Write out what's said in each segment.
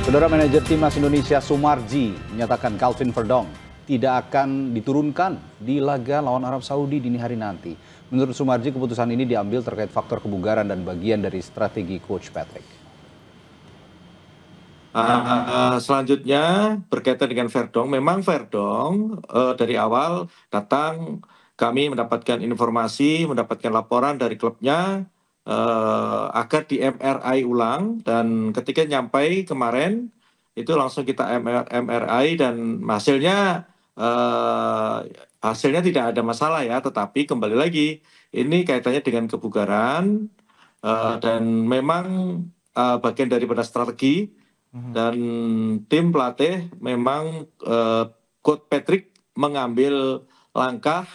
Saudara manajer Timnas Indonesia Sumarji menyatakan Calvin Verdong tidak akan diturunkan di laga lawan Arab Saudi dini hari nanti. Menurut Sumarji, keputusan ini diambil terkait faktor kebugaran dan bagian dari strategi Coach Patrick. Selanjutnya berkaitan dengan Verdong, memang Verdong dari awal datang kami mendapatkan informasi, mendapatkan laporan dari klubnya agar di MRI ulang, dan ketika nyampai kemarin itu langsung kita MRI dan hasilnya tidak ada masalah ya, tetapi kembali lagi ini kaitannya dengan kebugaran dan memang bagian daripada strategi. Dan tim pelatih memang Coach Patrick mengambil langkah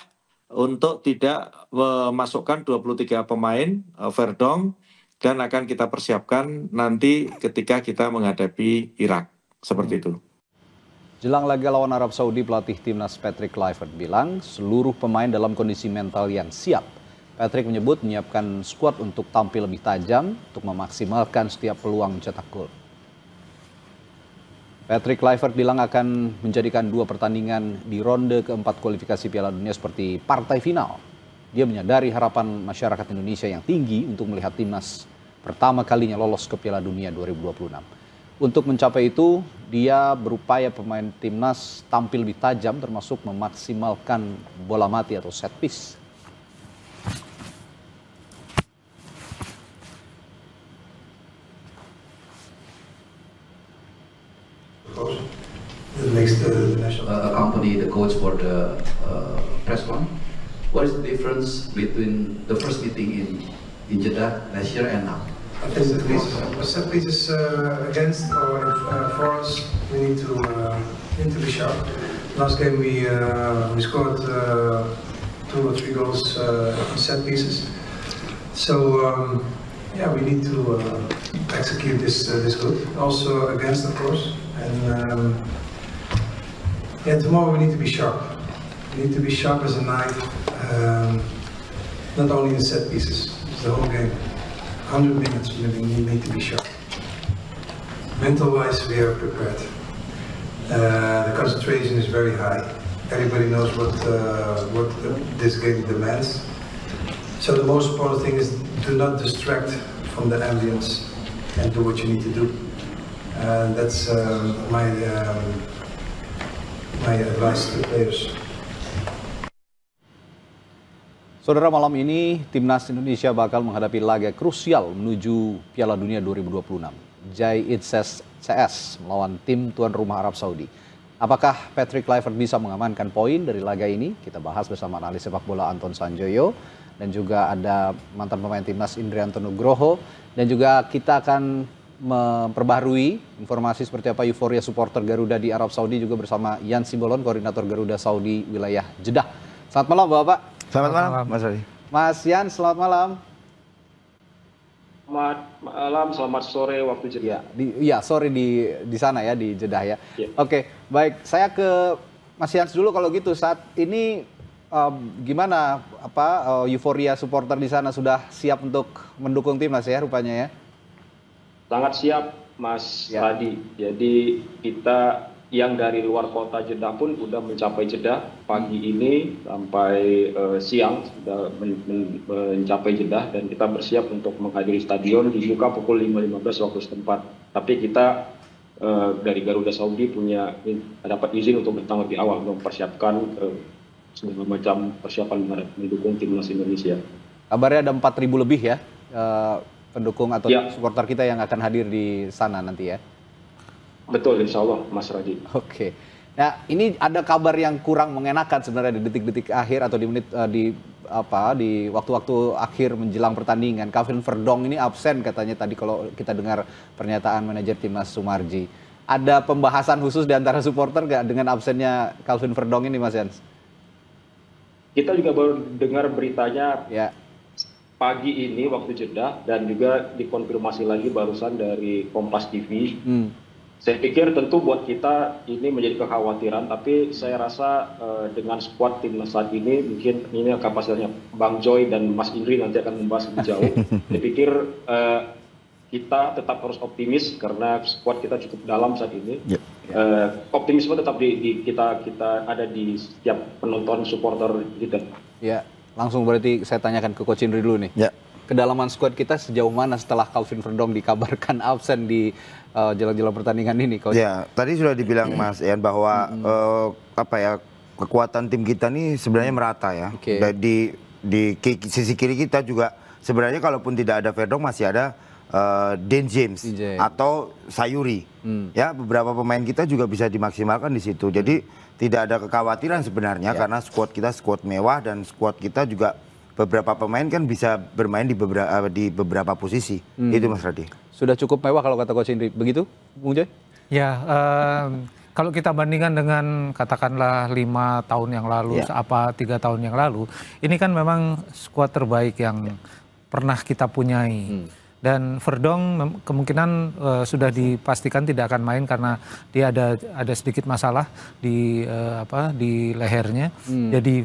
untuk tidak memasukkan 23 pemain Verdong, dan akan kita persiapkan nanti ketika kita menghadapi Irak. Seperti itu. Jelang laga lawan Arab Saudi, pelatih Timnas Patrick Kluivert bilang seluruh pemain dalam kondisi mental yang siap. Patrick menyebut menyiapkan skuad untuk tampil lebih tajam untuk memaksimalkan setiap peluang mencetak gol. Patrick Kluivert bilang akan menjadikan 2 pertandingan di ronde keempat kualifikasi Piala Dunia seperti partai final. Dia menyadari harapan masyarakat Indonesia yang tinggi untuk melihat timnas pertama kalinya lolos ke Piala Dunia 2026. Untuk mencapai itu, dia berupaya pemain timnas tampil lebih tajam termasuk memaksimalkan bola mati atau set piece. That makes the national accompany the coach for the press con. What is the difference between the first meeting in Jeddah last year and now? I think the set pieces against or for us, we need to be sharp. Last game we scored 2 or 3 goals in set pieces. So yeah, we need to execute this good. Also against, of course, and yeah, tomorrow we need to be sharp. We need to be sharp as a knife, not only in set pieces, it's the whole game. 100 minutes, we need to be sharp. Mental-wise, we are prepared. The concentration is very high. Everybody knows what this game demands. So the most important thing is do not distract from the ambience and do what you need to do. That's my advice to the players. Saudara, malam ini Timnas Indonesia bakal menghadapi laga krusial menuju Piala Dunia 2026. JITSES CS melawan tim tuan rumah Arab Saudi. Apakah Patrick Kluivert bisa mengamankan poin dari laga ini? Kita bahas bersama analis sepak bola Anton Sanjoyo, dan juga ada mantan pemain Timnas Indrianto Nugroho, dan juga kita akan memperbaharui informasi seperti apa euforia supporter Garuda di Arab Saudi juga bersama Yan Simbolon, koordinator Garuda Saudi wilayah Jeddah. Selamat malam Bapak. Selamat malam Mas Adi. Mas Yan, selamat malam. Selamat malam, selamat sore waktu Jeddah. Iya, sore di sana ya, di Jeddah ya. Oke, baik. Saya ke Mas Yan dulu kalau gitu. Saat ini gimana euforia supporter di sana, sudah siap untuk mendukung timnas ya rupanya ya? Sangat siap Mas Adi. Jadi kita yang dari luar kota Jeddah pun sudah mencapai Jeddah pagi ini sampai siang sudah mencapai Jeddah, dan kita bersiap untuk menghadiri stadion dibuka pukul 5.15 waktu setempat. Tapi kita dari Garuda Saudi dapat izin untuk datang lebih awal untuk mempersiapkan segala macam persiapan mendukung timnas Indonesia. Kabarnya ada 4.000 lebih ya pendukung atau supporter kita yang akan hadir di sana nanti ya? Betul, insya Allah Mas Radi. Oke. Nah, ini ada kabar yang kurang mengenakan sebenarnya di detik-detik akhir atau di menit di waktu-waktu akhir menjelang pertandingan. Calvin Verdong ini absen katanya tadi kalau kita dengar pernyataan manajer Timnas Sumarji. Ada pembahasan khusus di antara supporter nggak dengan absennya Calvin Verdong ini, Mas Jans? Kita juga baru dengar beritanya pagi ini waktu Jeddah, dan juga dikonfirmasi lagi barusan dari Kompas TV. Saya pikir tentu buat kita ini menjadi kekhawatiran, tapi saya rasa dengan skuad timnas saat ini mungkin ini kapasitasnya Bang Joy dan Mas Indri nanti akan membahas lebih jauh. Saya pikir kita tetap harus optimis karena squad kita cukup dalam saat ini. Optimisme tetap kita ada di setiap penonton supporter kita. Ya, langsung berarti saya tanyakan ke Coach Indri dulu nih. Ya. Kedalaman skuad kita sejauh mana setelah Calvin Verdong dikabarkan absen di jelang-jelang pertandingan ini, Coach? Ya, tadi sudah dibilang Mas Ian bahwa kekuatan tim kita nih sebenarnya merata ya. Di sisi kiri kita juga sebenarnya kalaupun tidak ada Verdong masih ada Dan James atau Sayuri. Ya, beberapa pemain kita juga bisa dimaksimalkan di situ. Jadi tidak ada kekhawatiran sebenarnya karena skuad kita skuad mewah dan skuad kita juga beberapa pemain kan bisa bermain di beberapa posisi. Itu Mas Radi. Sudah cukup mewah kalau kata Coach Indri. Begitu, Bung Joy? Ya, kalau kita bandingkan dengan katakanlah 5 tahun yang lalu, 3 tahun yang lalu, ini kan memang skuad terbaik yang pernah kita punyai. Dan Verdong kemungkinan sudah dipastikan tidak akan main karena dia ada sedikit masalah di lehernya. Jadi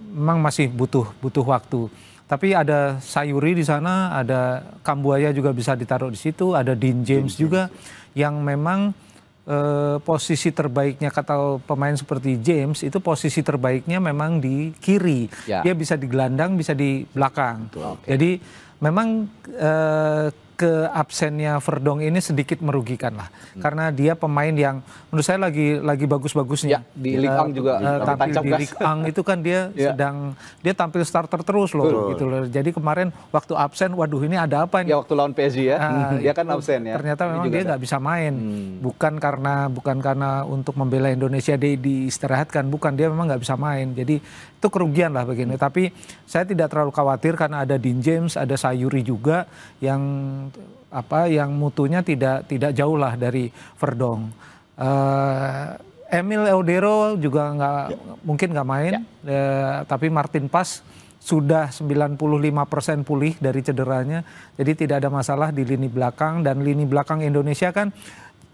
memang masih butuh waktu. Tapi ada Sayuri di sana, ada Kambuaya juga bisa ditaruh di situ, ada Dean James juga yang memang posisi terbaiknya kata pemain seperti James itu posisi terbaiknya memang di kiri. Dia bisa di gelandang, bisa di belakang. Jadi memang keabsennya Verdong ini sedikit merugikan lah, karena dia pemain yang menurut saya lagi bagus-bagusnya. Di Ligue 1 juga tampil di Ligue 1 itu kan dia dia tampil starter terus loh, gitu loh. Jadi kemarin waktu absen, waduh ini ada apa nih? Ya waktu lawan PSG ya, dia kan absen ya. Ternyata memang dia nggak bisa main, bukan karena untuk membela Indonesia dia diistirahatkan, bukan, dia memang nggak bisa main. Jadi itu kerugian lah begini. Tapi saya tidak terlalu khawatir karena ada Dean James, ada Sayuri juga yang mutunya tidak jauh lah dari Verdong. Emil Eudero juga mungkin nggak main, tapi Martin Pas sudah 95% pulih dari cederanya, jadi tidak ada masalah di lini belakang. Dan lini belakang Indonesia kan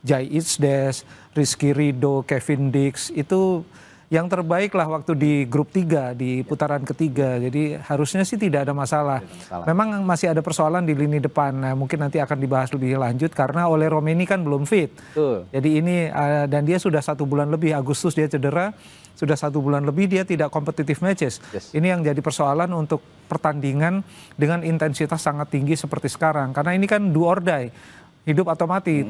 Jai Itzdes, Rizky Ridho, Kevin Dix itu yang terbaik lah waktu di grup 3 di putaran ketiga. Jadi harusnya sih tidak ada masalah. Memang masih ada persoalan di lini depan. Nah, mungkin nanti akan dibahas lebih lanjut karena Ole Romeni kan belum fit. Jadi ini dan dia sudah 1 bulan lebih, Agustus dia cedera, sudah 1 bulan lebih dia tidak competitive matches. Ini yang jadi persoalan untuk pertandingan dengan intensitas sangat tinggi seperti sekarang. Karena ini kan do or die, hidup atau mati.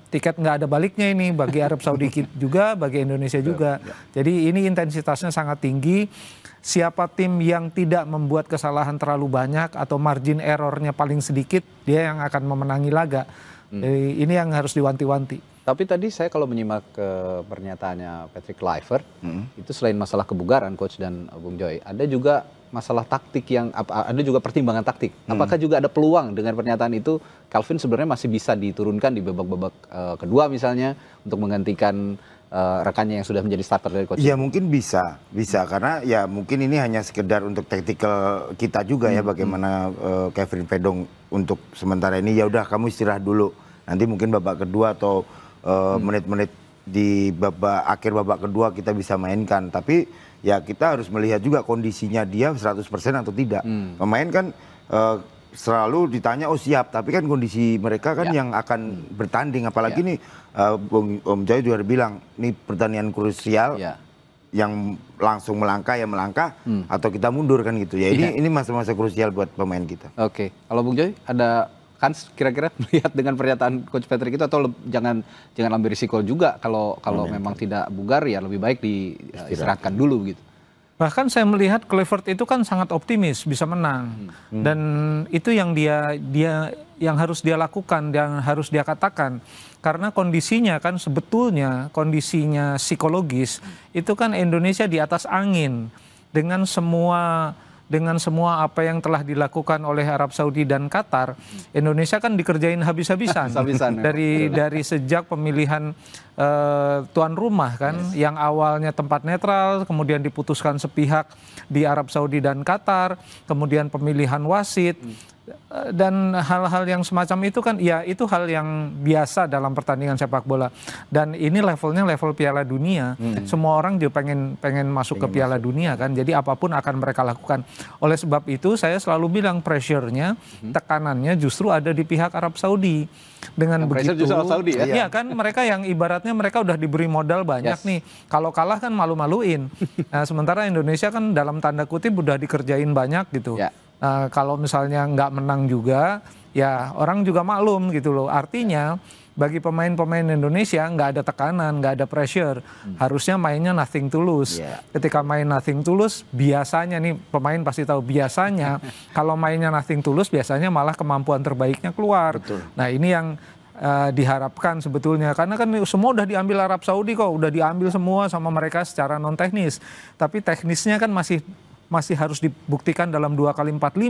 Tiket nggak ada baliknya ini bagi Arab Saudi juga, bagi Indonesia juga. Jadi ini intensitasnya sangat tinggi. Siapa tim yang tidak membuat kesalahan terlalu banyak atau margin errornya paling sedikit, dia yang akan memenangi laga. Jadi ini yang harus diwanti-wanti. Tapi tadi saya kalau menyimak pernyataannya Patrick Kluivert, itu selain masalah kebugaran Coach dan Bung Joy, ada juga masalah taktik ada juga pertimbangan taktik. Apakah juga ada peluang dengan pernyataan itu Calvin sebenarnya masih bisa diturunkan di babak-babak kedua misalnya untuk menggantikan rekannya yang sudah menjadi starter dari Coach? Ya mungkin bisa karena ya mungkin ini hanya sekedar untuk tactical kita juga ya, bagaimana Kevin Verdong untuk sementara ini ya udah kamu istirahat dulu. Nanti mungkin babak kedua atau menit-menit di akhir babak kedua kita bisa mainkan. Tapi ya kita harus melihat juga kondisinya dia 100% atau tidak. Pemain kan selalu ditanya oh siap, tapi kan kondisi mereka kan yang akan bertanding. Apalagi nih Om Jai juga bilang ini pertandingan krusial yang langsung melangkah atau kita mundur kan gitu ya. Ini masa-masa krusial buat pemain kita. Oke, kalau Bung Joy ada Kans kira-kira melihat dengan pernyataan Coach Patrick itu, atau jangan ambil risiko juga kalau memang tidak bugar ya lebih baik diistirahatkan dulu gitu. Bahkan saya melihat Kluivert itu kan sangat optimis bisa menang. Dan itu yang dia yang harus dia lakukan, yang harus dia katakan. Karena kondisinya kan sebetulnya kondisinya psikologis itu kan Indonesia di atas angin dengan semua apa yang telah dilakukan oleh Arab Saudi dan Qatar. Indonesia kan dikerjain habis-habisan dari sejak pemilihan tuan rumah kan, yang awalnya tempat netral kemudian diputuskan sepihak di Arab Saudi dan Qatar, kemudian pemilihan wasit, Dan hal-hal yang semacam itu kan ya itu hal yang biasa dalam pertandingan sepak bola. Dan ini levelnya level Piala Dunia. Semua orang juga pengen masuk ke Piala Dunia kan. Jadi apapun akan mereka lakukan. Oleh sebab itu saya selalu bilang pressure-nya, tekanannya justru ada di pihak Arab Saudi. Dengan begitu, justru Arab Saudi ya? Iya kan, mereka yang ibaratnya mereka udah diberi modal banyak nih. Kalau kalah kan malu-maluin. Nah, sementara Indonesia kan dalam tanda kutip udah dikerjain banyak gitu. Kalau misalnya nggak menang juga, ya orang juga maklum gitu loh. Artinya bagi pemain-pemain Indonesia nggak ada tekanan, nggak ada pressure. Harusnya mainnya nothing to lose. Ketika main nothing to lose, biasanya nih pemain pasti tahu biasanya kalau mainnya nothing to lose, biasanya malah kemampuan terbaiknya keluar. Nah ini yang diharapkan sebetulnya, karena kan semua udah diambil Arab Saudi kok, udah diambil semua sama mereka secara non teknis. Tapi teknisnya kan masih harus dibuktikan dalam 2x45.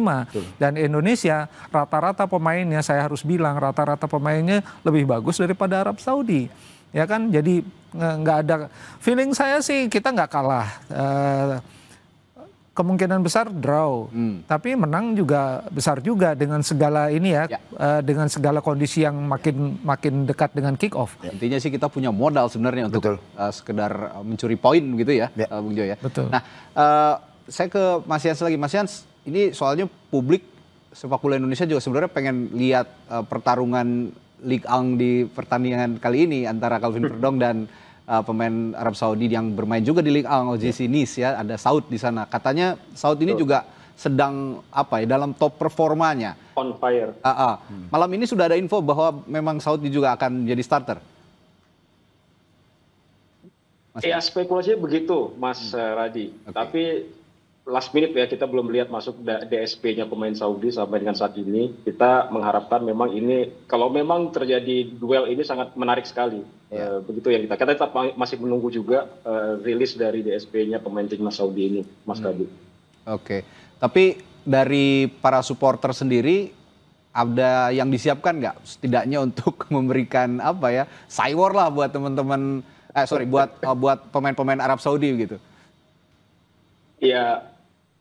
Dan Indonesia rata-rata pemainnya, saya harus bilang rata-rata pemainnya lebih bagus daripada Arab Saudi. Ya kan, jadi nggak ada, feeling saya sih kita nggak kalah. Kemungkinan besar draw, tapi menang juga besar juga dengan segala ini ya, dengan segala kondisi yang makin dekat dengan kick off. Intinya sih kita punya modal sebenarnya untuk sekedar mencuri poin gitu ya, Bung Jo ya. Betul. Nah, saya ke Mas Yans lagi. Mas Yans, ini soalnya publik sepak bola Indonesia juga sebenarnya pengen lihat pertarungan Ligue 1 di pertandingan kali ini antara Calvin Verdong dan pemain Arab Saudi yang bermain juga di Ligue 1, OGC Nice ya. Ada Saud di sana. Katanya Saud ini juga sedang dalam top performanya. On fire. Malam ini sudah ada info bahwa memang Saud juga akan jadi starter. Ya spekulasinya begitu, Mas Radi. Tapi last minute ya, kita belum lihat masuk DSP-nya pemain Saudi sampai dengan saat ini. Kita mengharapkan memang ini, kalau memang terjadi duel ini sangat menarik sekali. Begitu yang kita tetap masih menunggu juga rilis dari DSP-nya pemain timnas Saudi ini, Mas Radi. Oke, tapi dari para supporter sendiri ada yang disiapkan nggak setidaknya untuk memberikan cywar lah buat teman-teman, buat pemain-pemain Arab Saudi gitu? Ya,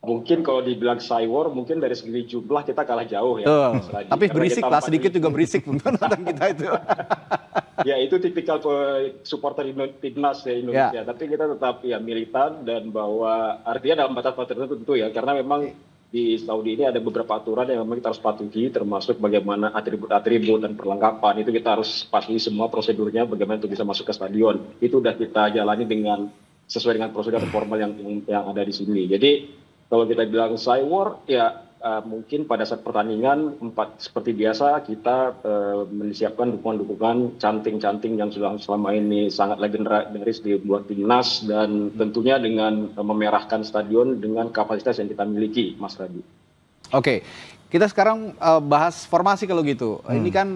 mungkin kalau dibilang cywar, mungkin dari segi jumlah kita kalah jauh ya. Tapi berisik lah, sedikit juga berisik nonton kita itu. Ya itu tipikal supporter timnas ya Indonesia. Tapi kita tetap ya militan dan bahwa artinya ada batas-batas tertentu ya. Karena memang di Saudi ini ada beberapa aturan yang memang kita harus patuhi, termasuk bagaimana atribut-atribut dan perlengkapan. Itu kita harus patuhi semua prosedurnya bagaimana untuk bisa masuk ke stadion. Itu udah kita jalani sesuai dengan prosedur formal yang ada di sini. Jadi kalau kita bilang cywar, ya mungkin pada saat pertandingan seperti biasa kita menyiapkan dukungan-dukungan canting-canting yang sudah selama ini sangat legendaris dibuat timnas dan tentunya dengan memerahkan stadion dengan kapasitas yang kita miliki, Mas Radi. Oke, kita sekarang bahas formasi kalau gitu. Ini kan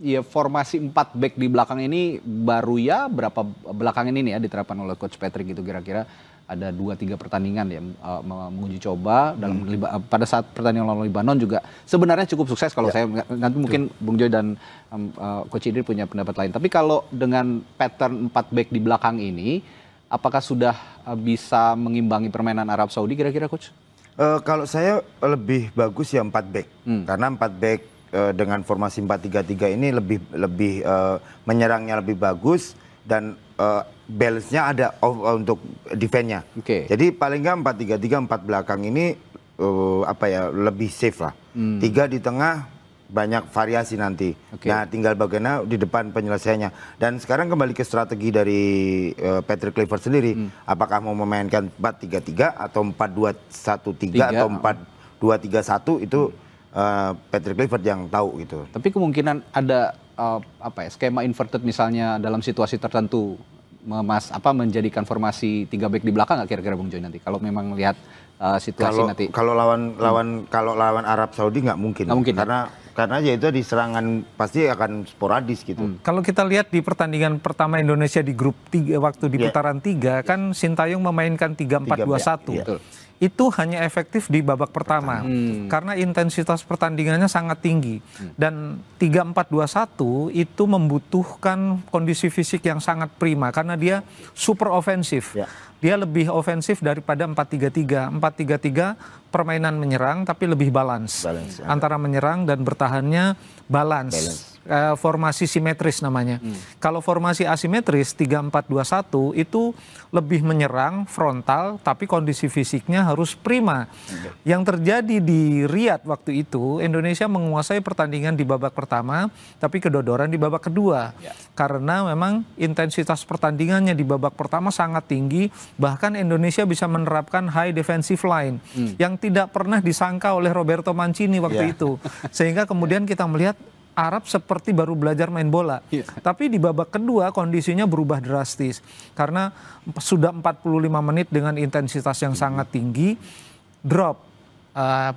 ya formasi 4 back di belakang ini baru ya berapa belakangan ini ya diterapkan oleh Coach Patrick gitu, kira-kira ada 2-3 pertandingan ya menguji coba dalam pada saat pertandingan lawan Lebanon juga sebenarnya cukup sukses kalau saya nanti mungkin Bung Joy dan Coach Idris punya pendapat lain. Tapi kalau dengan pattern 4 back di belakang ini apakah sudah bisa mengimbangi permainan Arab Saudi kira-kira Coach? Kalau saya lebih bagus ya 4 back. Karena 4 back dengan formasi 4-3-3 ini lebih menyerangnya lebih bagus dan balance-nya ada untuk defense-nya. Jadi paling nggak 4-3-3 4 belakang ini lebih safe lah. 3 di tengah banyak variasi nanti. Nah tinggal bagaimana di depan penyelesaiannya. Dan sekarang kembali ke strategi dari Patrick Kluivert sendiri. Apakah mau memainkan 4-3-3 atau 4-2-1-3 atau 4-2-3-1 itu Patrick Kluivert yang tahu gitu. Tapi kemungkinan ada skema inverted misalnya dalam situasi tertentu menjadikan formasi 3 back di belakang nggak kira-kira Bung Joy nanti kalau memang lihat situasi nanti. Kalau lawan Arab Saudi nggak mungkin. Karena ya itu di serangan pasti akan sporadis gitu. Kalau kita lihat di pertandingan pertama Indonesia di grup 3 waktu di putaran 3 kan Sintayong memainkan 3-4-2-1. itu hanya efektif di babak pertama karena intensitas pertandingannya sangat tinggi dan 3-4-2-1 itu membutuhkan kondisi fisik yang sangat prima karena dia super ofensif. Dia lebih ofensif daripada 4-3-3. 4-3-3 permainan menyerang tapi lebih balance antara menyerang dan bertahannya balance. Formasi simetris namanya. Kalau formasi asimetris 3-4-2-1 itu lebih menyerang frontal tapi kondisi fisiknya harus prima. Yang terjadi di Riyadh waktu itu, Indonesia menguasai pertandingan di babak pertama tapi kedodoran di babak kedua. Karena memang intensitas pertandingannya di babak pertama sangat tinggi, bahkan Indonesia bisa menerapkan high defensive line yang tidak pernah disangka oleh Roberto Mancini waktu itu. Sehingga kemudian kita melihat Arab seperti baru belajar main bola. Tapi di babak kedua kondisinya berubah drastis. Karena sudah 45 menit dengan intensitas yang sangat tinggi, drop.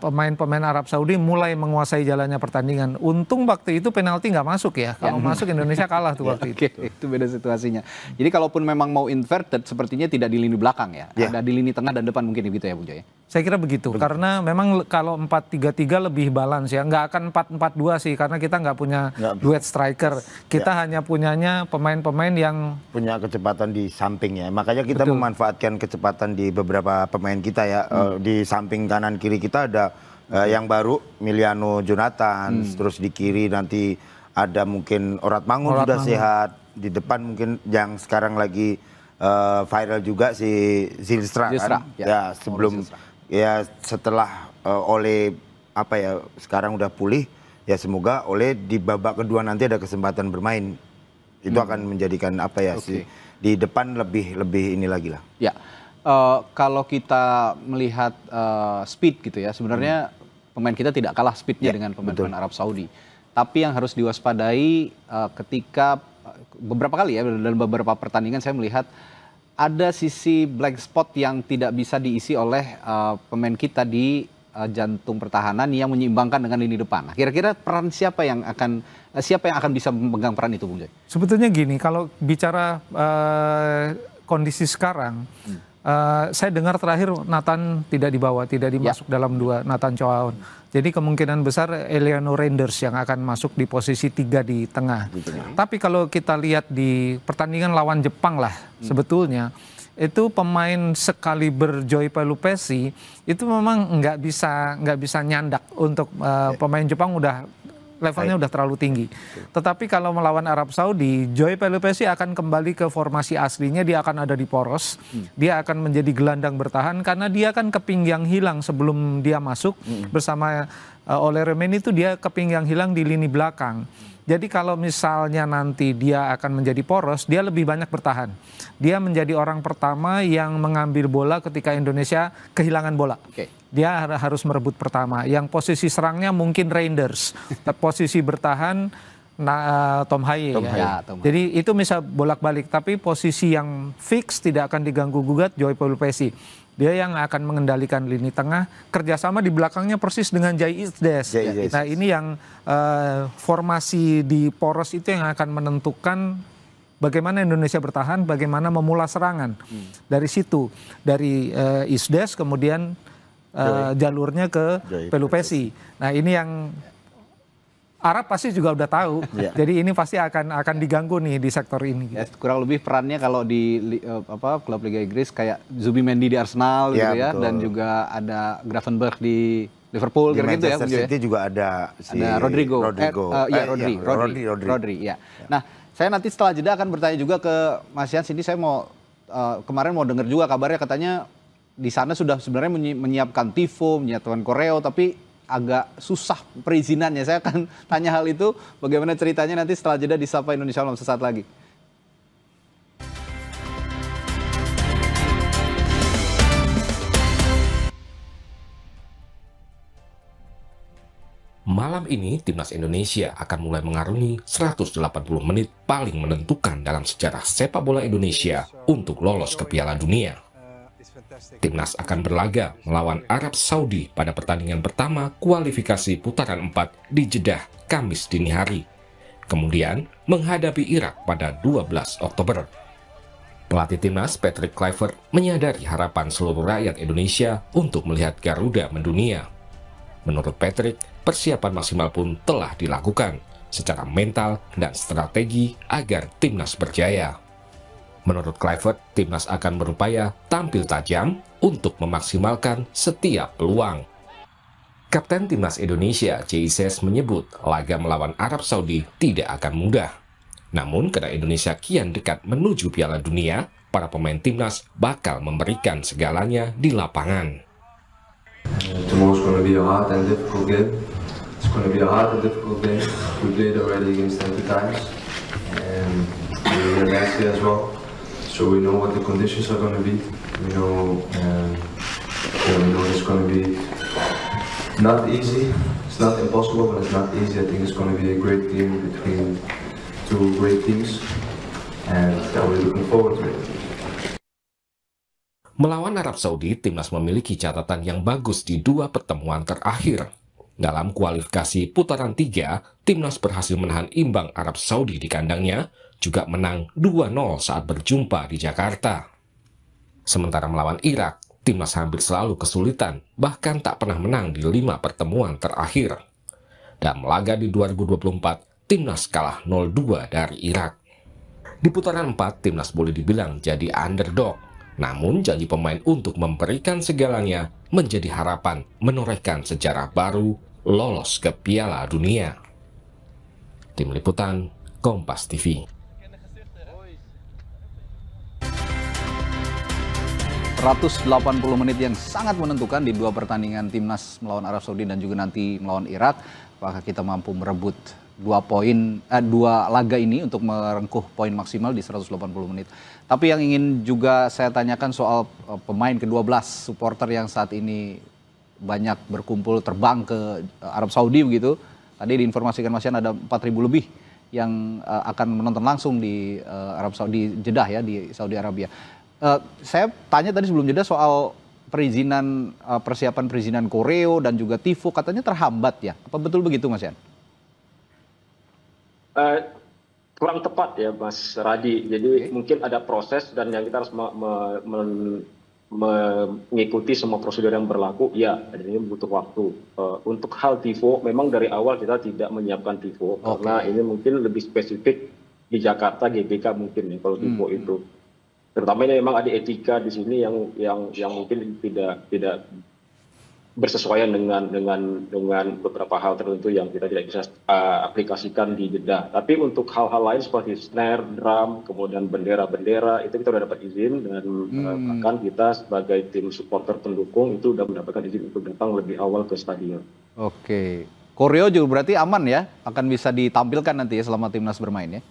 Pemain-pemain Arab Saudi mulai menguasai jalannya pertandingan. Untung waktu itu penalti nggak masuk ya. Kalau masuk Indonesia kalah tuh waktu itu. Itu beda situasinya. Jadi kalaupun memang mau inverted, sepertinya tidak di lini belakang ya. Ada di lini tengah dan depan mungkin gitu ya Bung Joy. Saya kira begitu. Karena memang kalau 4-3-3 lebih balance ya. Nggak akan 4-4-2 sih. Karena kita nggak punya duet striker. Kita hanya punyanya pemain-pemain yang punya kecepatan di samping ya. Makanya kita memanfaatkan kecepatan di beberapa pemain kita ya. Di samping kanan kiri kita ada yang baru Miliano Jonathan, terus di kiri nanti ada mungkin Orat Mangun sudah sehat, di depan mungkin yang sekarang lagi viral juga si Zylstra kan, ya sebelum ya setelah oleh apa ya sekarang udah pulih ya semoga oleh di babak kedua nanti ada kesempatan bermain itu akan menjadikan apa ya si di depan lebih ini lagi lah. Ya. Kalau kita melihat speed gitu ya, sebenarnya pemain kita tidak kalah speednya dengan pemain-pemain Arab Saudi. Tapi yang harus diwaspadai ketika beberapa kali ya dalam beberapa pertandingan saya melihat ada sisi black spot yang tidak bisa diisi oleh pemain kita di jantung pertahanan yang menyeimbangkan dengan lini depan. Nah, kira-kira peran siapa yang akan bisa memegang peran itu, Bung Joy? Sebetulnya gini, kalau bicara kondisi sekarang. Saya dengar terakhir Nathan tidak dibawa, tidak dimasuk dalam dua, Nathan Choaon. Jadi kemungkinan besar Eliano Reinders yang akan masuk di posisi 3 di tengah. Tapi kalau kita lihat di pertandingan lawan Jepang lah, sebetulnya itu pemain sekaliber Joy Pelupessy itu memang nggak bisa nyandak untuk pemain Jepang levelnya udah terlalu tinggi. Tetapi kalau melawan Arab Saudi, Joy Pelupessy akan kembali ke formasi aslinya, dia akan ada di poros, dia akan menjadi gelandang bertahan karena dia kan keping yang hilang sebelum dia masuk bersama Ole Remeni itu dia keping yang hilang di lini belakang. Jadi kalau misalnya nanti dia akan menjadi poros, dia lebih banyak bertahan. Dia menjadi orang pertama yang mengambil bola ketika Indonesia kehilangan bola. Dia harus merebut pertama. Yang posisi serangnya mungkin Reinders. Posisi bertahan Tom Haye. Jadi itu bisa bolak-balik. Tapi posisi yang fix tidak akan diganggu-gugat Joy Pelupessy. Dia yang akan mengendalikan lini tengah, kerjasama di belakangnya persis dengan Jai Isdes. Nah ini yang formasi di poros itu yang akan menentukan bagaimana Indonesia bertahan, bagaimana memulai serangan. Dari situ, dari Isdes kemudian jalurnya ke Pelupessy. Nah ini yang Arab pasti juga udah tahu, jadi ini pasti akan diganggu nih di sektor ini. Ya, kurang lebih perannya kalau di klub Liga Inggris kayak Zubimendi di Arsenal gitu ya, dan juga ada Gravenberch di Liverpool di gitu ya. Manchester City juga ada Rodrigo. Rodri. Ya. Nah, saya nanti setelah jeda akan bertanya juga ke Mas Yans. Ini saya mau kemarin mau dengar juga kabarnya katanya di sana sudah sebenarnya menyiapkan tifo, menyiapkan koreo, tapi agak susah perizinannya. Saya akan tanya hal itu, bagaimana ceritanya nanti setelah jeda di Sapa Indonesia Malam sesaat lagi. Malam ini, Timnas Indonesia akan mulai mengarungi 180 menit paling menentukan dalam sejarah sepak bola Indonesia untuk lolos ke Piala Dunia. Timnas akan berlaga melawan Arab Saudi pada pertandingan pertama kualifikasi putaran 4 di Jeddah Kamis dini hari. Kemudian menghadapi Irak pada 12 Oktober. Pelatih timnas Patrick Kluivert menyadari harapan seluruh rakyat Indonesia untuk melihat Garuda mendunia. Menurut Patrick, persiapan maksimal pun telah dilakukan secara mental dan strategi agar timnas berjaya. Menurut Kluivert, timnas akan berupaya tampil tajam untuk memaksimalkan setiap peluang. Kapten timnas Indonesia, Jay Itzes, menyebut laga melawan Arab Saudi tidak akan mudah. Namun, karena Indonesia kian dekat menuju Piala Dunia, para pemain timnas bakal memberikan segalanya di lapangan. Tomorrow's going to be a hard and difficult game. It's going to be a hard and difficult game. We played already against them 2 times, and we were here last year as well. So we know what the conditions are going to be. We know it's going to be not easy. It's not impossible, but it's not easy. I think it's going to be a great game between 2 great teams, and we're looking forward to it. Melawan Arab Saudi, timnas memiliki catatan yang bagus di 2 pertemuan terakhir. Dalam kualifikasi putaran 3, timnas berhasil menahan imbang Arab Saudi di kandangnya, juga menang 2-0 saat berjumpa di Jakarta. Sementara melawan Irak, timnas hampir selalu kesulitan, bahkan tak pernah menang di 5 pertemuan terakhir. Dan laga di 2024, timnas kalah 0-2 dari Irak. Di putaran 4, timnas boleh dibilang jadi underdog. Namun janji pemain untuk memberikan segalanya menjadi harapan menorehkan sejarah baru lolos ke Piala Dunia. Tim Liputan, Kompas TV. 180 menit yang sangat menentukan di 2 pertandingan timnas melawan Arab Saudi dan juga nanti melawan Irak. Apakah kita mampu merebut 2 laga ini untuk merengkuh poin maksimal di 180 menit. Tapi yang ingin juga saya tanyakan soal pemain ke-12 supporter yang saat ini banyak berkumpul terbang ke Arab Saudi begitu. Tadi diinformasikan Mas Yan ada 4.000 lebih yang akan menonton langsung di Arab Saudi, Jeddah ya, di Saudi Arabia. Saya tanya tadi sebelum jeda soal perizinan, persiapan perizinan koreo dan juga tifo katanya terhambat ya. Apa betul begitu Mas Yan? Kurang tepat ya Mas Radi. Jadi mungkin ada proses dan yang kita harus mengikuti semua prosedur yang berlaku. Ya, ini butuh waktu. Untuk hal tifo, memang dari awal kita tidak menyiapkan tifo karena ini mungkin lebih spesifik di Jakarta GBK mungkin ya kalau tifo itu. Terutama ini memang ada etika di sini yang mungkin tidak bersesuaian dengan beberapa hal tertentu yang kita tidak bisa aplikasikan di Jeddah. Tapi untuk hal-hal lain seperti snare, drum, kemudian bendera-bendera itu kita sudah dapat izin dan bahkan kita sebagai tim supporter pendukung itu sudah mendapatkan izin untuk datang lebih awal ke stadion. Oke, koreo juga berarti aman ya, akan bisa ditampilkan nanti ya selama timnas bermain ya?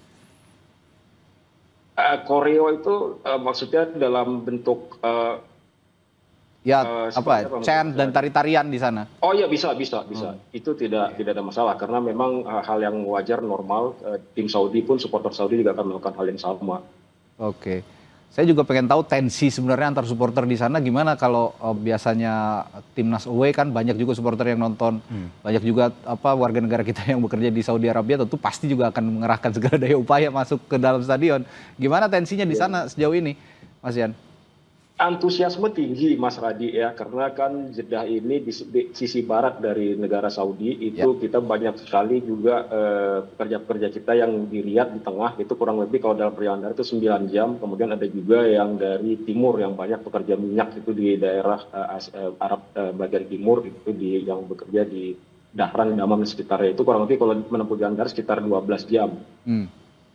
Koreo itu maksudnya dalam bentuk chant dan tari-tarian di sana. Oh iya bisa. Itu tidak ada masalah karena memang hal yang wajar normal. Tim Saudi pun supporter Saudi juga akan melakukan hal yang sama. Oke. Saya juga pengen tahu tensi sebenarnya antar supporter di sana gimana kalau biasanya timnas away kan banyak juga supporter yang nonton. Banyak juga warga negara kita yang bekerja di Saudi Arabia tentu pasti juga akan mengerahkan segala daya upaya masuk ke dalam stadion. Gimana tensinya di sana sejauh ini, Mas Yan? Antusiasme tinggi Mas Radi ya, karena kan Jeddah ini di sisi barat dari negara Saudi itu kita banyak sekali juga pekerja-pekerja kita yang di Riyadh di tengah itu kurang lebih kalau dalam perjalanan itu 9 jam, kemudian ada juga yang dari timur yang banyak pekerja minyak itu di daerah Arab bagian timur itu yang bekerja di Dahran, Damam sekitarnya itu kurang lebih kalau menempuh jalan darat sekitar 12 jam.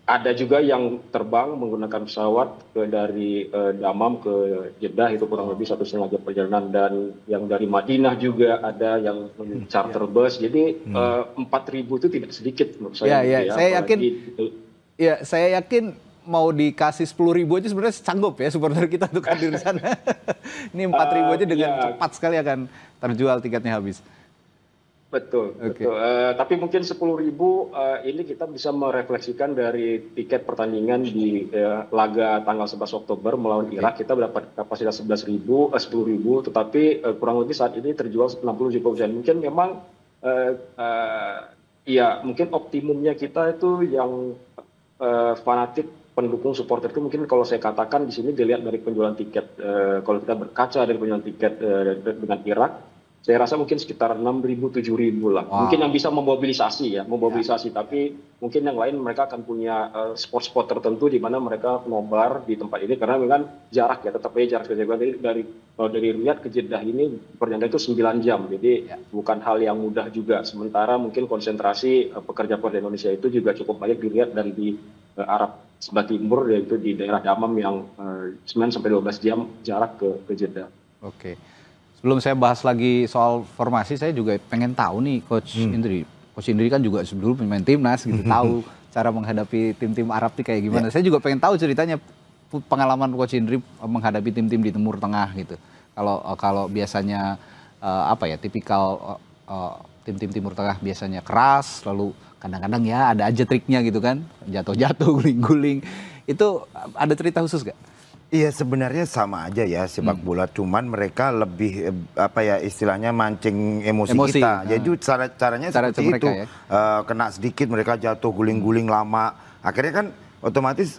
Ada juga yang terbang menggunakan pesawat dari Damam ke Jeddah itu kurang lebih 1,5 jam perjalanan, dan yang dari Madinah juga ada yang charter bus. Jadi 4.000 itu tidak sedikit menurut saya. Saya yakin mau dikasih 10.000 aja sebenarnya sanggup ya supporter kita untuk hadir di sana. Ini 4.000 aja dengan cepat sekali akan terjual tiketnya habis. Betul. Tapi mungkin 10.000 ini kita bisa merefleksikan dari tiket pertandingan di laga tanggal 11 Oktober melawan Irak. Kita mendapat kapasitas 10.000, tetapi kurang lebih saat ini terjual 60-70%. Mungkin memang mungkin optimumnya kita itu yang fanatik pendukung supporter itu mungkin kalau saya katakan di sini dilihat dari penjualan tiket. Kalau kita berkaca dari penjualan tiket dengan Irak, saya rasa mungkin sekitar 6.000 7.000 lah. Wow. Mungkin yang bisa memobilisasi tapi mungkin yang lain mereka akan punya spot-spot tertentu di mana mereka nobar di tempat ini karena memang jarak ya, tetap aja jarak dari Riyadh ke Jeddah ini perjalanan itu 9 jam. Jadi bukan hal yang mudah juga. Sementara mungkin konsentrasi pekerja-pekerja Indonesia itu juga cukup banyak dilihat dari di Arab sebelah timur, yaitu di daerah Damam yang 9-12 jam jarak ke Jeddah. Oke. Sebelum saya bahas lagi soal formasi, saya juga pengen tahu nih Coach Indri. Coach Indri kan juga dulu pemain timnas gitu, tahu cara menghadapi tim-tim Arab nih kayak gimana. Saya juga pengen tahu ceritanya pengalaman Coach Indri menghadapi tim-tim di Timur Tengah gitu. Kalau biasanya tipikal tim-tim Timur Tengah biasanya keras, lalu kadang-kadang ya ada aja triknya gitu kan, jatuh-jatuh, guling-guling. Itu ada cerita khusus gak? Iya, sebenarnya sama aja ya sepak bola, cuman mereka lebih istilahnya mancing emosi kita. Jadi caranya seperti itu. Ya? Kena sedikit mereka jatuh, guling-guling lama. Akhirnya kan otomatis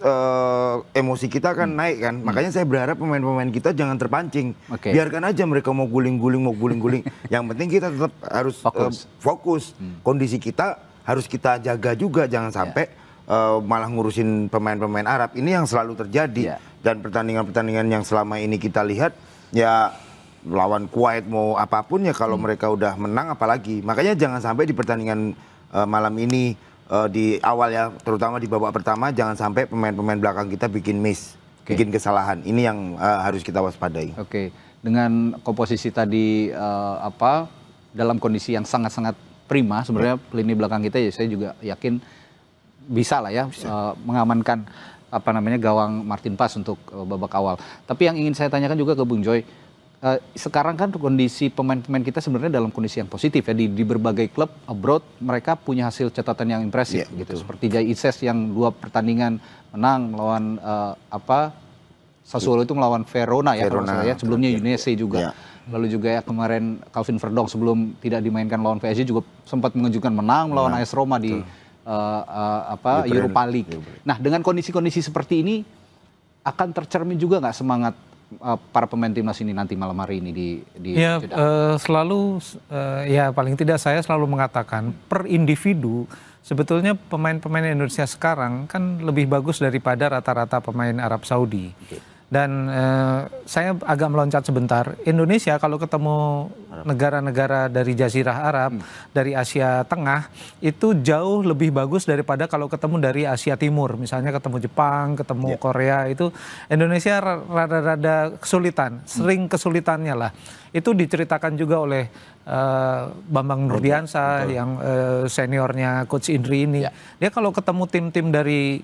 emosi kita kan naik kan. Makanya saya berharap pemain-pemain kita jangan terpancing. Biarkan aja mereka mau guling-guling. Yang penting kita tetap harus fokus. Kondisi kita harus kita jaga juga, jangan sampai malah ngurusin pemain-pemain Arab. Ini yang selalu terjadi. Dan pertandingan-pertandingan yang selama ini kita lihat, ya lawan Kuwait mau apapun ya kalau mereka udah menang apalagi. Makanya jangan sampai di pertandingan malam ini di awal ya, terutama di babak pertama, jangan sampai pemain-pemain belakang kita bikin miss, bikin kesalahan. Ini yang harus kita waspadai. Oke, dengan komposisi tadi dalam kondisi yang sangat-sangat prima, sebenarnya lini belakang kita ya saya juga yakin bisa lah ya mengamankan gawang Martin Paes untuk babak awal. Tapi yang ingin saya tanyakan juga ke Bung Joy, sekarang kan kondisi pemain-pemain kita sebenarnya dalam kondisi yang positif ya, di berbagai klub abroad mereka punya hasil catatan yang impresif gitu. Seperti Jai Itses yang 2 pertandingan menang melawan Sassuolo itu melawan Verona ya, sebelumnya Udinese juga. Lalu juga ya kemarin Calvin Verdong sebelum tidak dimainkan lawan PSG juga sempat mengejutkan menang melawan AS Roma di Europa League. Nah, dengan kondisi-kondisi seperti ini akan tercermin juga nggak semangat para pemain timnas ini nanti malam hari ini di selalu ya paling tidak saya selalu mengatakan per individu sebetulnya pemain-pemain Indonesia sekarang kan lebih bagus daripada rata-rata pemain Arab Saudi. Dan saya agak meloncat sebentar. Indonesia kalau ketemu negara-negara dari Jazirah Arab, dari Asia Tengah, itu jauh lebih bagus daripada kalau ketemu dari Asia Timur. Misalnya ketemu Jepang, ketemu Korea, itu Indonesia rada-rada kesulitan, sering kesulitannya lah. Itu diceritakan juga oleh Bambang Nurdiansyah yang seniornya Coach Indri ini. Dia kalau ketemu tim-tim dari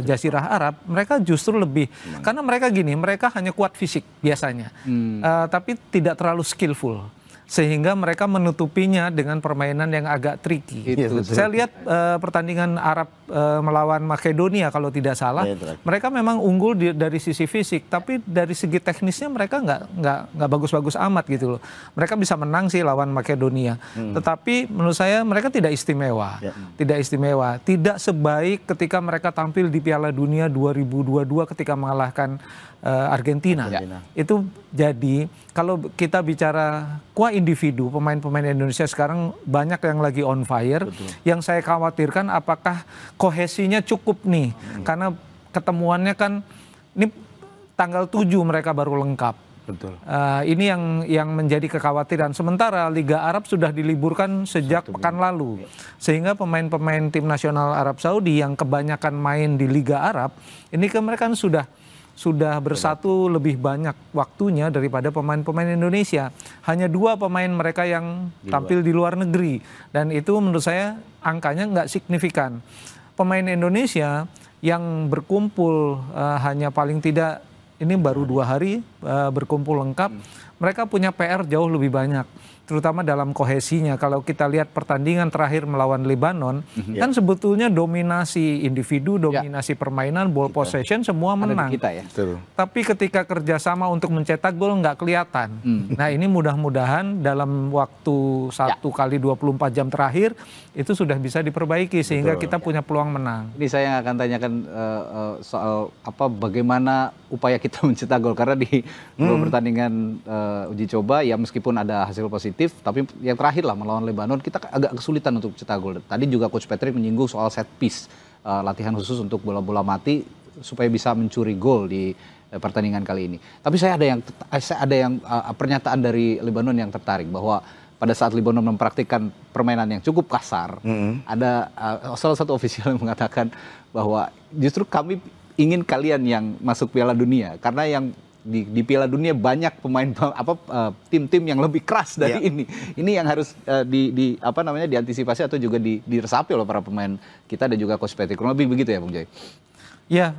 Jazirah Arab, mereka justru lebih karena mereka mereka hanya kuat fisik biasanya, tapi tidak terlalu skillful, sehingga mereka menutupinya dengan permainan yang agak tricky. Saya lihat pertandingan Arab melawan Makedonia kalau tidak salah, mereka memang unggul dari sisi fisik, tapi dari segi teknisnya mereka nggak bagus-bagus amat gitu loh. Mereka bisa menang sih lawan Makedonia, tetapi menurut saya mereka tidak istimewa, tidak sebaik ketika mereka tampil di Piala Dunia 2022 ketika mengalahkan Argentina. Itu jadi kalau kita bicara individu, pemain-pemain Indonesia sekarang banyak yang lagi on fire. Yang saya khawatirkan apakah kohesinya cukup nih, karena ketemuannya kan ini tanggal 7 mereka baru lengkap. Ini yang menjadi kekhawatiran. Sementara Liga Arab sudah diliburkan sejak pekan lalu, sehingga pemain-pemain tim nasional Arab Saudi yang kebanyakan main di Liga Arab ini kan mereka sudah bersatu lebih banyak waktunya daripada pemain-pemain Indonesia. Hanya 2 pemain mereka yang tampil di luar negeri. Dan itu menurut saya angkanya nggak signifikan. Pemain Indonesia yang berkumpul hanya paling tidak, ini baru 2 hari berkumpul lengkap. Mereka punya PR jauh lebih banyak. terutama dalam kohesinya. Kalau kita lihat pertandingan terakhir melawan Lebanon, kan sebetulnya dominasi individu, dominasi permainan, ball possession semua menang. Ada di kita ya. Tapi ketika kerjasama untuk mencetak gol nggak kelihatan. Nah ini mudah-mudahan dalam waktu 1 kali 24 jam terakhir itu sudah bisa diperbaiki sehingga kita punya peluang menang. Ini saya akan tanyakan soal bagaimana upaya kita mencetak gol, karena di pertandingan uji coba ya meskipun ada hasil positif, tapi yang terakhir lah melawan Lebanon kita agak kesulitan untuk cetak gol. Tadi juga Coach Patrick menyinggung soal set piece, latihan khusus untuk bola-bola mati supaya bisa mencuri gol di pertandingan kali ini. Tapi saya ada yang pernyataan dari Lebanon yang tertarik, bahwa pada saat Lebanon mempraktikkan permainan yang cukup kasar, ada salah satu ofisial yang mengatakan bahwa justru kami ingin kalian yang masuk Piala Dunia, karena yang di Piala Dunia banyak pemain tim-tim yang lebih keras dari ini. Ini yang harus diantisipasi atau juga diresapi oleh para pemain kita dan juga Coach Patrick. Kurang lebih begitu ya, Bung Joy? Ya,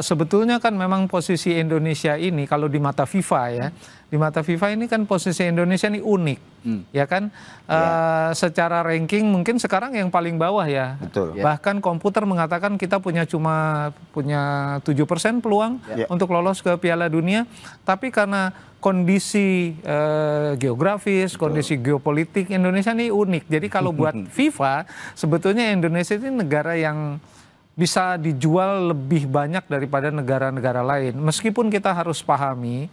sebetulnya kan memang posisi Indonesia ini kalau di mata FIFA ya, di mata FIFA ini kan posisi Indonesia ini unik, ya kan? Secara ranking mungkin sekarang yang paling bawah ya. Betul. Bahkan komputer mengatakan kita punya 7% peluang untuk lolos ke Piala Dunia, tapi karena kondisi geografis, kondisi geopolitik Indonesia ini unik. Jadi kalau buat FIFA sebetulnya Indonesia ini negara yang bisa dijual lebih banyak daripada negara-negara lain. Meskipun kita harus pahami,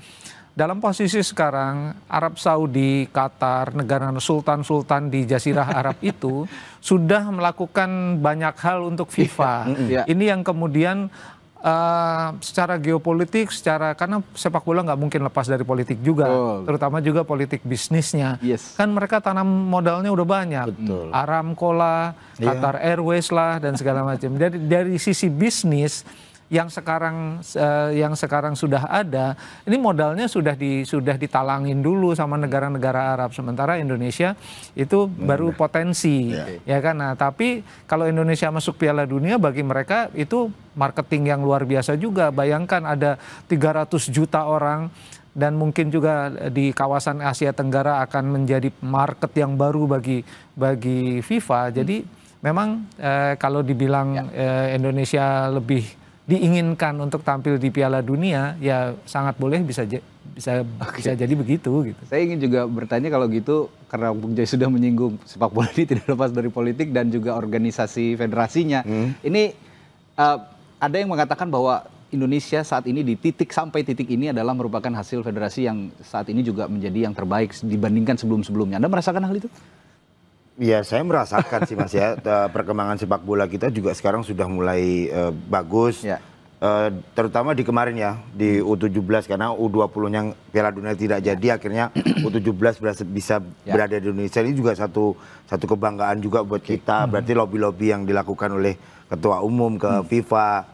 dalam posisi sekarang Arab Saudi, Qatar, negara sultan-sultan di Jazirah Arab itu sudah melakukan banyak hal untuk FIFA. Ini yang kemudian secara geopolitik, karena sepak bola nggak mungkin lepas dari politik juga, terutama juga politik bisnisnya. Kan mereka tanam modalnya udah banyak, Aramco lah, Qatar Airways lah, dan segala macam. Dari sisi bisnis yang sekarang sudah ada, ini modalnya sudah ditalangin dulu sama negara-negara Arab, sementara Indonesia itu baru potensi, ya kan? Nah, tapi kalau Indonesia masuk Piala Dunia, bagi mereka itu marketing yang luar biasa juga. Bayangkan ada 300 juta orang, dan mungkin juga di kawasan Asia Tenggara akan menjadi market yang baru bagi FIFA. Jadi memang kalau dibilang Indonesia lebih diinginkan untuk tampil di Piala Dunia, ya sangat boleh bisa jadi begitu gitu. Saya ingin juga bertanya kalau gitu, karena Bung Joy sudah menyinggung sepak bola ini tidak lepas dari politik dan juga organisasi federasinya. Ini ada yang mengatakan bahwa Indonesia saat ini sampai titik ini adalah merupakan hasil federasi yang saat ini juga menjadi yang terbaik dibandingkan sebelum-sebelumnya. Anda merasakan hal itu? Ya, saya merasakan sih Mas ya, perkembangan sepak bola kita juga sekarang sudah mulai bagus, terutama di kemarin ya, di U17, karena U20-nya Piala Dunia tidak jadi, akhirnya U17 bisa berada di Indonesia. Ini juga satu kebanggaan juga buat kita, berarti lobby-lobby yang dilakukan oleh Ketua Umum ke FIFA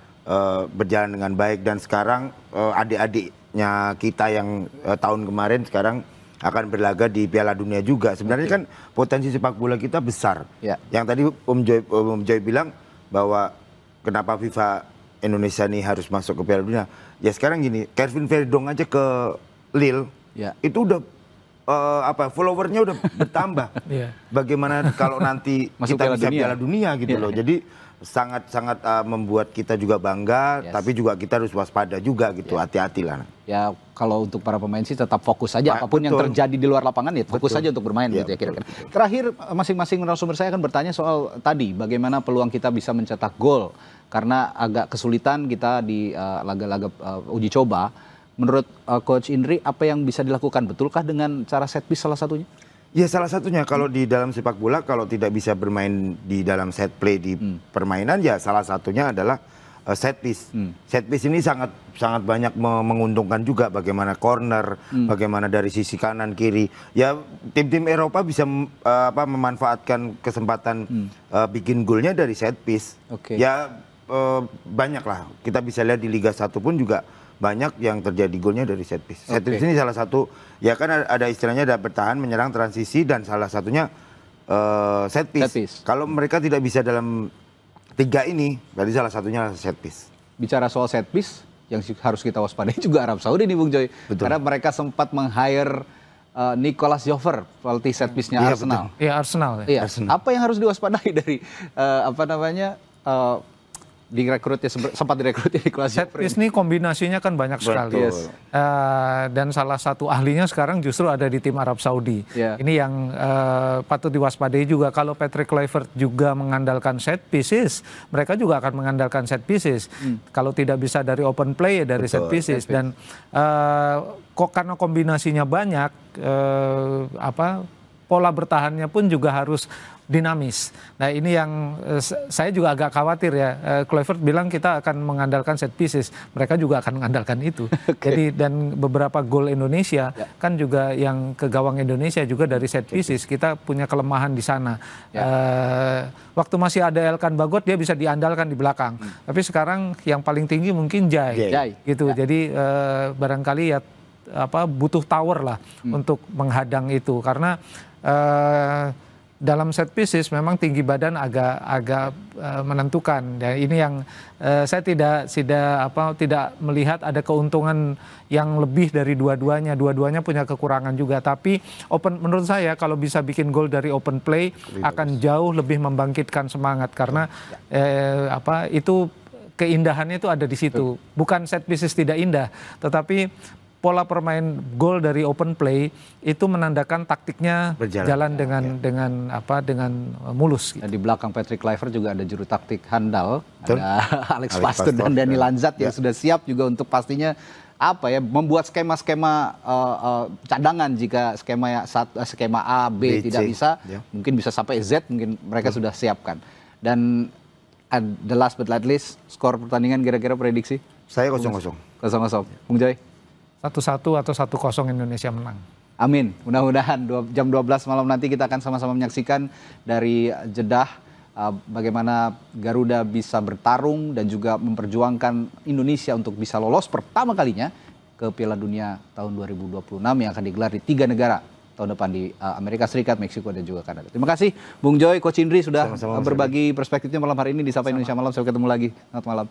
berjalan dengan baik, dan sekarang adik-adiknya kita yang tahun kemarin sekarang akan berlaga di Piala Dunia juga. Sebenarnya kan potensi sepak bola kita besar. Yang tadi Om Joy bilang bahwa kenapa FIFA Indonesia ini harus masuk ke Piala Dunia. Ya sekarang gini, Kevin Verdong aja ke Lille, itu udah followernya udah bertambah. Bagaimana kalau nanti kita bisa Piala Dunia gitu loh. Jadi sangat membuat kita juga bangga, tapi juga kita harus waspada juga gitu, hati-hati lah. Ya kalau untuk para pemain sih tetap fokus saja, apapun yang terjadi di luar lapangan ya fokus saja untuk bermain gitu ya kira-kira. Terakhir masing-masing narasumber saya akan bertanya soal tadi bagaimana peluang kita bisa mencetak gol, karena agak kesulitan kita di laga-laga uji coba. Menurut Coach Indri, apa yang bisa dilakukan? Betulkah dengan cara set piece salah satunya? Ya salah satunya, kalau di dalam sepak bola kalau tidak bisa bermain di dalam set play di permainan, ya salah satunya adalah set piece. Set piece ini sangat banyak menguntungkan juga, bagaimana corner, bagaimana dari sisi kanan kiri. Ya tim-tim Eropa bisa memanfaatkan kesempatan bikin golnya dari set piece. Ya banyak lah, kita bisa lihat di Liga 1 pun juga banyak yang terjadi golnya dari set piece. Set piece ini salah satu, ya kan ada istilahnya, ada bertahan, menyerang, transisi, dan salah satunya set piece. Kalau mereka tidak bisa dalam 3 ini, berarti salah satunya set piece. Bicara soal set piece, yang harus kita waspadai juga Arab Saudi nih Bung Joy. Karena mereka sempat meng-hire Nicolas Jover, pelatih set piece-nya Iya, Arsenal. Iya, Arsenal. Ya. Iya. Apa yang harus diwaspadai dari sempat direkrutnya Nicolas Set Jover? piece ini kombinasinya kan banyak sekali. Yes. Dan salah satu ahlinya sekarang justru ada di tim Arab Saudi. Yeah. Ini yang patut diwaspadai juga. Kalau Patrick Kluivert juga mengandalkan set pieces, mereka juga akan mengandalkan set pieces. Kalau tidak bisa dari open play, ya dari set pieces. Dan kok karena kombinasinya banyak, pola bertahannya pun juga harus dinamis. Nah ini yang saya juga agak khawatir ya. Kluivert bilang kita akan mengandalkan set pieces, mereka juga akan mengandalkan itu. Jadi dan beberapa gol Indonesia kan juga yang ke gawang Indonesia juga dari set pieces. Kita punya kelemahan di sana. Waktu masih ada Elkan Bagot dia bisa diandalkan di belakang. Tapi sekarang yang paling tinggi mungkin Jai. Gitu. Jadi barangkali ya butuh tower lah untuk menghadang itu karena dalam set pieces memang tinggi badan agak menentukan. Dan ini yang saya tidak melihat ada keuntungan yang lebih dari dua-duanya. Dua-duanya punya kekurangan juga. Tapi menurut saya kalau bisa bikin gol dari open play akan jauh lebih membangkitkan semangat karena itu keindahannya itu ada di situ. Bukan set pieces tidak indah, tetapi pola permain gol dari open play itu menandakan taktiknya jalan dengan mulus. Gitu. Dan di belakang Patrick Kluivert juga ada juru taktik handal, ada Alex Pastoor dan Dani Lanzat yang sudah siap juga untuk pastinya membuat skema-skema cadangan jika skema A, B tidak bisa, mungkin bisa sampai Z, mungkin mereka sudah siapkan. Dan the last but not least, skor pertandingan kira-kira prediksi? Saya 0-0. 0-0. Bung Joy? 1-1 atau 1-0 Indonesia menang. Amin. Mudah-mudahan jam 12 malam nanti kita akan sama-sama menyaksikan dari Jeddah bagaimana Garuda bisa bertarung dan juga memperjuangkan Indonesia untuk bisa lolos pertama kalinya ke Piala Dunia tahun 2026 yang akan digelar di 3 negara tahun depan di Amerika Serikat, Meksiko dan juga Kanada. Terima kasih Bung Joy, Coach Indri sudah berbagi perspektifnya malam hari ini di Sapa Indonesia Malam. Sampai ketemu lagi. Selamat malam.